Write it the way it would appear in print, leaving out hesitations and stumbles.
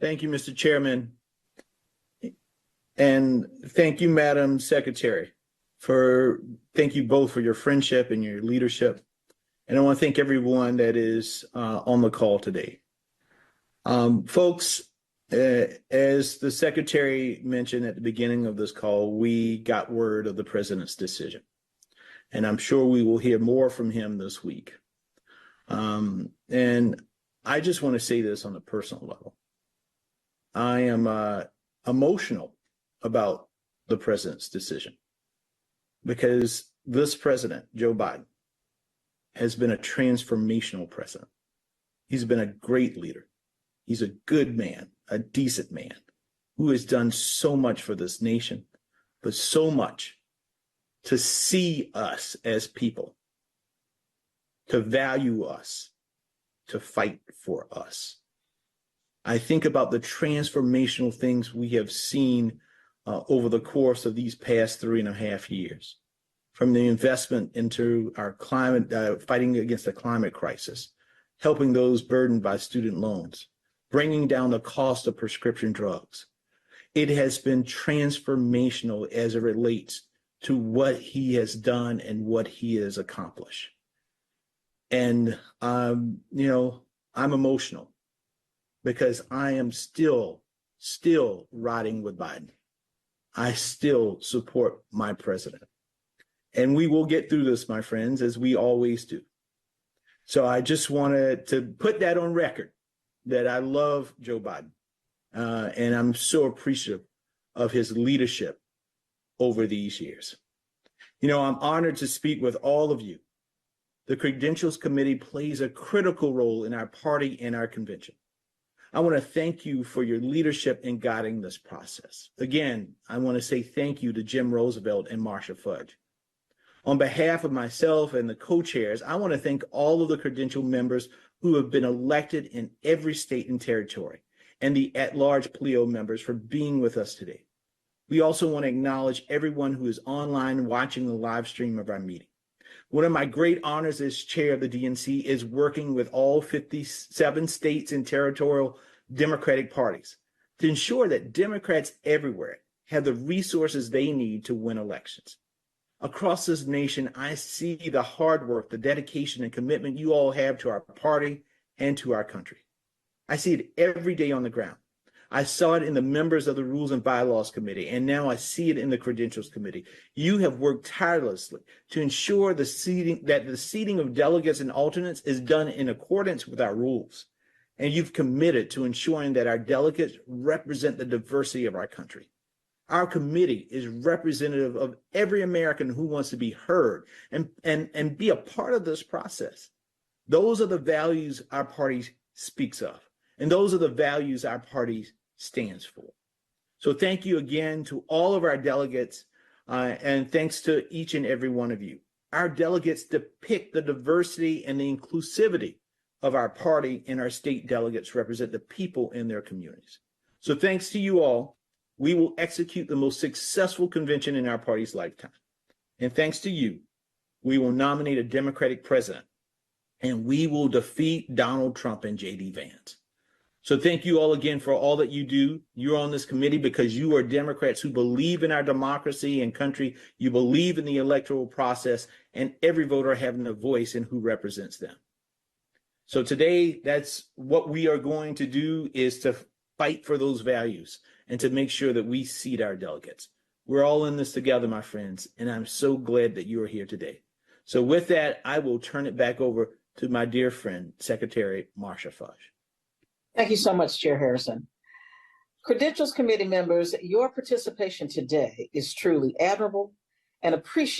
Thank you, Mr. Chairman. And thank you, Madam Secretary, thank you both for your friendship and your leadership. And I want to thank everyone that is on the call today. Folks, as the Secretary mentioned at the beginning of this call, we got word of the President's decision. And I'm sure we will hear more from him this week. And I just want to say this on a personal level. I am emotional about the President's decision because this President, Joe Biden, has been a transformational president. He's been a great leader. He's a good man, a decent man who has done so much for this nation, but so much to see us as people, to value us, to fight for us. I think about the transformational things we have seen over the course of these past 3.5 years, from the investment into our climate, fighting against the climate crisis, helping those burdened by student loans, bringing down the cost of prescription drugs. It has been transformational as it relates to what he has done and what he has accomplished. And, I'm emotional because I am still riding with Biden. I still support my president. And we will get through this, my friends, as we always do. So I just wanted to put that on record that I love Joe Biden. And I'm so appreciative of his leadership over these years. I'm honored to speak with all of you. The Credentials Committee plays a critical role in our party and our convention. I want to thank you for your leadership in guiding this process. Again, I want to say thank you to Jim Roosevelt and Marcia Fudge. On behalf of myself and the co-chairs, I want to thank all of the credential members who have been elected in every state and territory, and the at-large PLEO members for being with us today. We also want to acknowledge everyone who is online watching the live stream of our meeting. One of my great honors as chair of the DNC is working with all 57 states and territorial Democratic parties to ensure that Democrats everywhere have the resources they need to win elections. Across this nation, I see the hard work, the dedication and commitment you all have to our party and to our country. I see it every day on the ground. I saw it in the members of the Rules and Bylaws Committee, and now I see it in the Credentials Committee. You have worked tirelessly to ensure that the seating of delegates and alternates is done in accordance with our rules. And you've committed to ensuring that our delegates represent the diversity of our country. Our committee is representative of every American who wants to be heard and be a part of this process. Those are the values our party speaks of, and those are the values our party stands for. So thank you again to all of our delegates, and thanks to each and every one of you. Our delegates depict the diversity and the inclusivity of our party, and our state delegates represent the people in their communities. So thanks to you all, we will execute the most successful convention in our party's lifetime. And thanks to you, we will nominate a Democratic president, and we will defeat Donald Trump and J.D. Vance. So thank you all again for all that you do. You're on this committee because you are Democrats who believe in our democracy and country. You believe in the electoral process and every voter having a voice in who represents them. So today, that's what we are going to do, is to fight for those values and to make sure that we seat our delegates. We're all in this together, my friends, and I'm so glad that you are here today. So with that, I will turn it back over to my dear friend, Secretary Marcia Fudge. Thank you so much, Chair Harrison. Credentials Committee members, your participation today is truly admirable and appreciated.